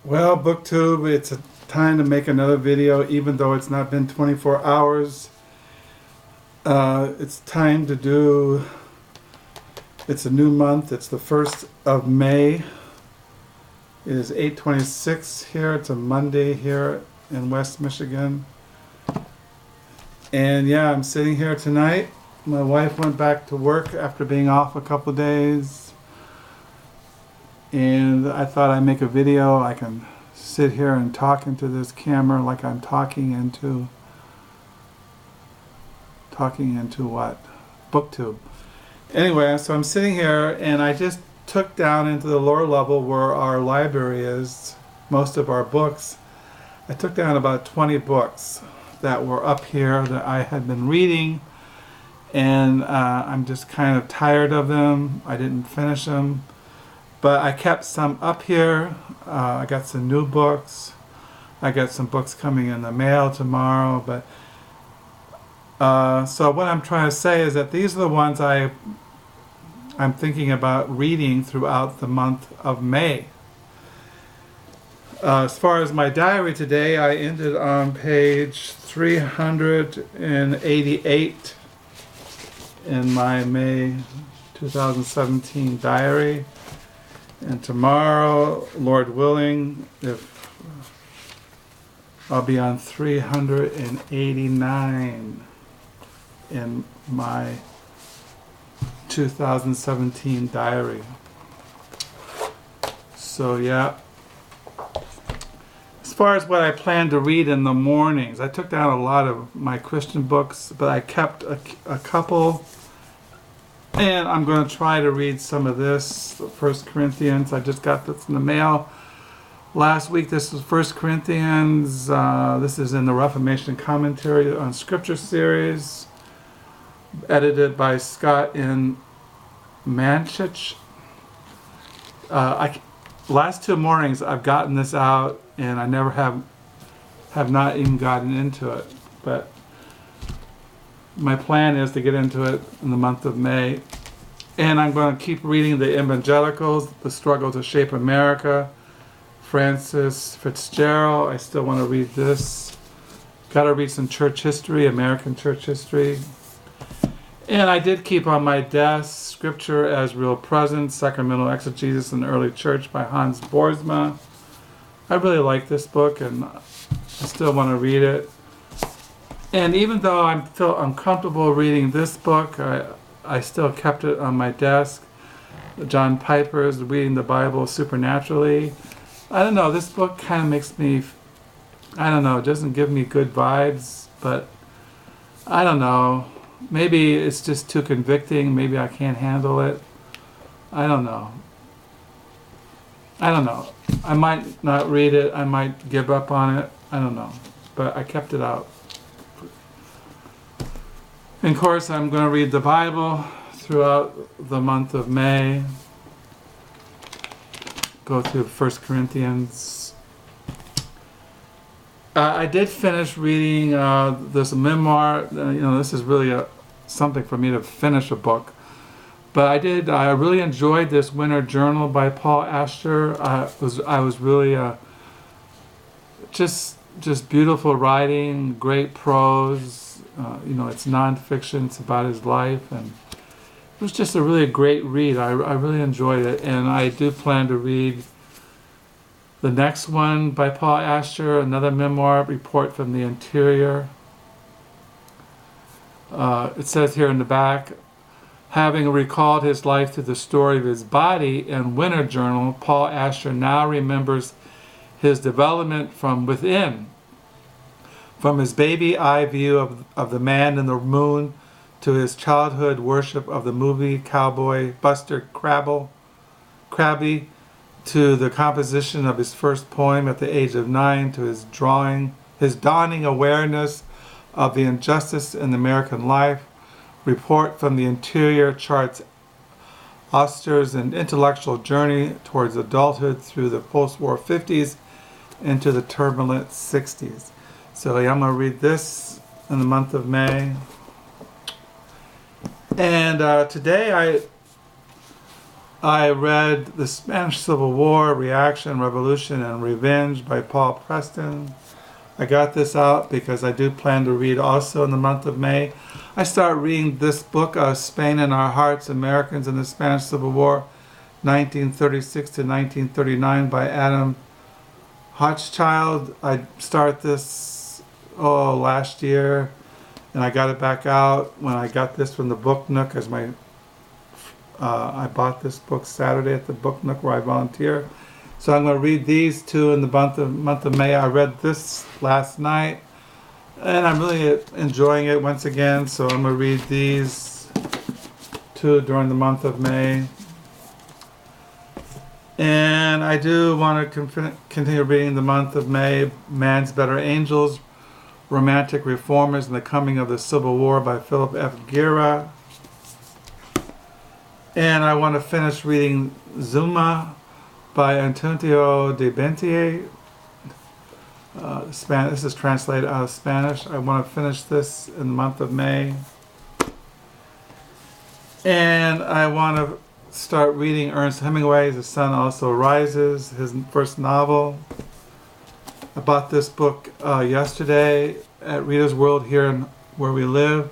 Well, BookTube, it's a time to make another video, even though it's not been 24 hours. It's time to do, it's a new month, it's the 1st of May. It is 8:26 here, it's a Monday here in West Michigan. And yeah, I'm sitting here tonight. My wife went back to work after being off a couple days. And I thought I'd make a video. I can sit here and talk into this camera like I'm talking into what? BookTube. Anyway, so I'm sitting here and I just took down into the lower level where our library is, most of our books. I took down about 20 books that were up here that I had been reading, and I'm just kind of tired of them. I didn't finish them. But I kept some up here. I got some new books. I got some books coming in the mail tomorrow. But so what I'm trying to say is that these are the ones I'm thinking about reading throughout the month of May. As far as my diary today, I ended on page 388 in my May 2017 diary. And tomorrow, Lord willing, if I'll be on 389 in my 2017 diary. So yeah. As far as what I plan to read in the mornings, I took down a lot of my Christian books, but I kept a couple. And I'm going to try to read some of this, 1 Corinthians. I just got this in the mail last week. This is 1 Corinthians. This is in the Reformation Commentary on Scripture series, edited by Scott in Manetsch. Last two mornings I've gotten this out, and I never have not even gotten into it. But my plan is to get into it in the month of May. And I'm going to keep reading the Evangelicals, The Struggle to Shape America, Francis Fitzgerald. I still want to read this. Got to read some church history, American church history. And I did keep on my desk Scripture as Real Presence, Sacramental, Exegesis in the Early Church by Boersma. I really like this book, and I still want to read it. And even though I'm comfortable reading this book, I still kept it on my desk. John Piper's Reading the Bible Supernaturally. I don't know, this book kind of makes me, I don't know, it doesn't give me good vibes, but I don't know. Maybe it's just too convicting. Maybe I can't handle it. I don't know. I might not read it. I might give up on it. I don't know. But I kept it out. And of course, I'm going to read the Bible throughout the month of May. Go through 1 Corinthians. I did finish reading this memoir. This is really something for me to finish a book. But I really enjoyed this Winter Journal by Paul Astor. I was really just beautiful writing, great prose. It's nonfiction. It's about his life, and it was just a really great read. I really enjoyed it, and I do plan to read the next one by Paul Astor, another memoir, Report from the Interior. It says here in the back, having recalled his life through the story of his body in Winter Journal, Paul Astor now remembers his development from within. From his baby eye view of the man in the moon to his childhood worship of the movie cowboy Buster Crabbe, to the composition of his first poem at the age of 9, to his dawning awareness of the injustice in American life. Report from the Interior charts Astor's an intellectual journey towards adulthood through the post-war 50s into the turbulent 60s. So I'm going to read this in the month of May. And today I read The Spanish Civil War, Reaction, Revolution, and Revenge by Paul Preston. I got this out because I do plan to read also in the month of May. I start reading this book, Spain in Our Hearts, Americans in the Spanish Civil War, 1936 to 1939 by Adam Hochschild. I start this, last year, and I got it back out when I got this from the Book Nook as my I bought this book Saturday at the Book Nook where I volunteer. So I'm going to read these two in the month of May. I read this last night, and I'm really enjoying it once again. So I'm going to read these two during the month of May. And I do want to continue reading the month of May, Man's Better Angels, Romantic Reformers and the Coming of the Civil War by Philip F. Guerra. And I want to finish reading Zuma by Antonio de Bentier. This is translated out of Spanish. I want to finish this in the month of May. And I want to start reading Ernest Hemingway's The Sun Also Rises, his first novel. I bought this book yesterday at Reader's World here where we live.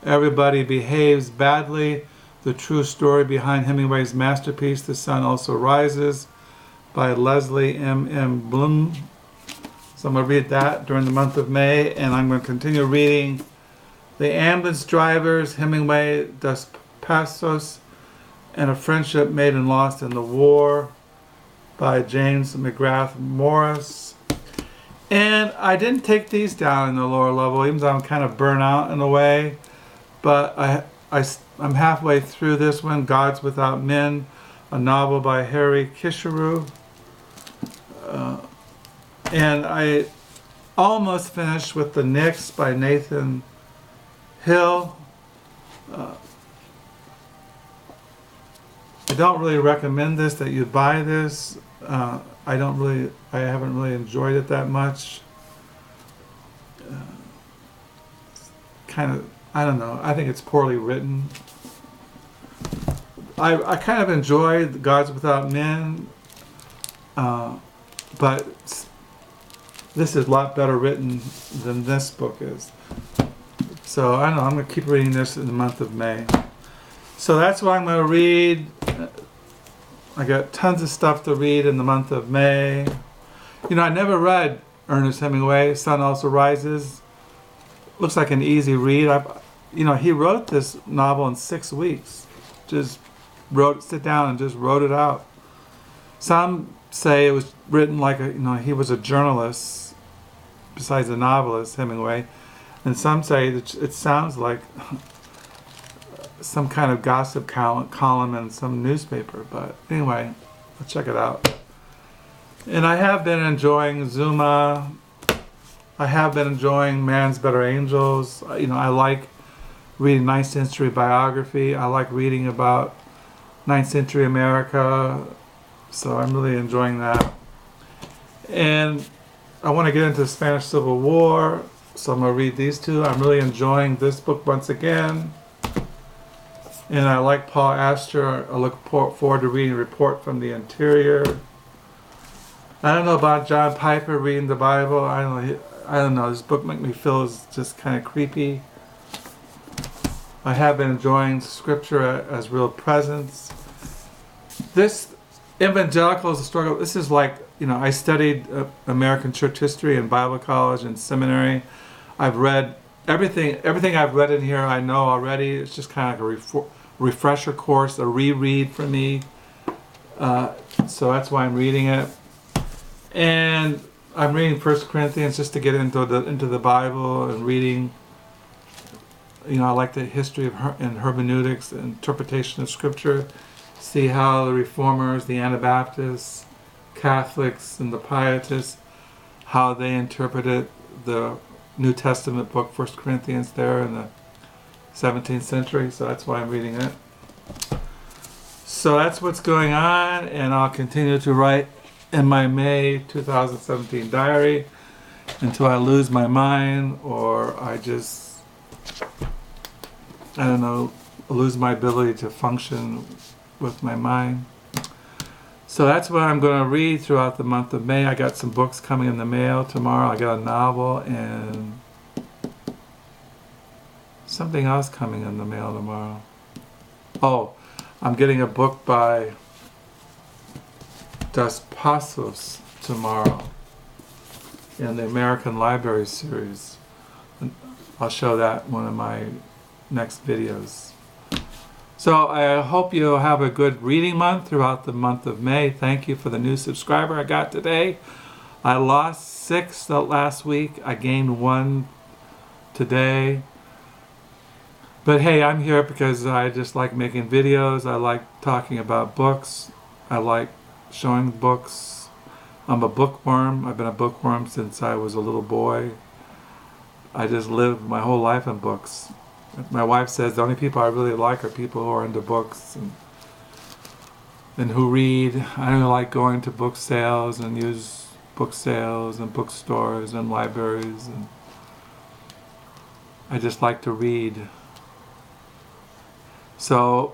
Everybody Behaves Badly, the true story behind Hemingway's masterpiece, The Sun Also Rises, by Lesley M. Blume. So I'm going to read that during the month of May, and I'm going to continue reading The Ambulance Drivers, Hemingway, Dos Passos, and A Friendship Made and Lost in the War by James McGrath Morris. And I didn't take these down in the lower level, even though I'm kind of burnt out in a way, but I'm halfway through this one, Gods Without Men, a novel by Harry Kisharu. And I almost finished with The Knicks by Nathan Hill. I don't really recommend this, that you buy this. I haven't really enjoyed it that much. I don't know. I think it's poorly written. I kind of enjoyed Gods Without Men, but this is a lot better written than this book is. So I don't know. I'm going to keep reading this in the month of May. So that's what I'm going to read. I got tons of stuff to read in the month of May. I never read Ernest Hemingway. Sun Also Rises. Looks like an easy read. He wrote this novel in 6 weeks. Just sit down and just wrote it out. Some say it was written like he was a journalist besides a novelist, Hemingway. And some say that it sounds like some kind of gossip column in some newspaper. But anyway, I'll check it out. And I have been enjoying Zuma. I have been enjoying Man's Better Angels. I like reading 9th century biography. I like reading about 9th century America. So I'm really enjoying that. And I want to get into the Spanish Civil War. So I'm going to read these two. I'm really enjoying this book once again. And I like Paul Astor. I look forward to reading Report from the Interior. I don't know about John Piper reading the Bible. I don't know. This book makes me feel just kind of creepy. I have been enjoying Scripture as real presence. This Evangelicals, the struggle. This is like, I studied American church history in Bible college and seminary. I've read everything I've read in here I know already. It's just kind of like a refresher course, a reread for me. So that's why I'm reading it. And I'm reading 1 Corinthians just to get into the Bible and reading. I like the history and hermeneutics, interpretation of Scripture. See how the Reformers, the Anabaptists, Catholics, and the Pietists, how they interpreted the New Testament book, 1 Corinthians, there in the 17th century. So that's why I'm reading it. So that's what's going on, and I'll continue to write in my May 2017 diary until I lose my mind or I don't know, lose my ability to function with my mind. So that's what I'm going to read throughout the month of May. I got some books coming in the mail tomorrow. I got a novel and something else coming in the mail tomorrow. Oh, I'm getting a book by Passos tomorrow in the American Library series. I'll show that in one of my next videos. So I hope you have a good reading month throughout the month of May. Thank you for the new subscriber I got today. I lost 6 last week. I gained 1 today. But hey, I'm here because I just like making videos. I like talking about books. I like showing books. I'm a bookworm. I've been a bookworm since I was a little boy. I just lived my whole life in books. My wife says the only people I really like are people who are into books and who read. I don't like going to book sales and use book sales and bookstores and libraries. And I just like to read. So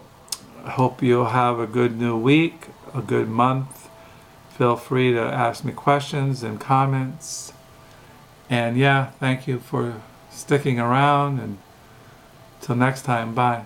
I hope you'll have a good new week, a good month. Feel free to ask me questions and comments. And yeah, thank you for sticking around, and till next time, bye.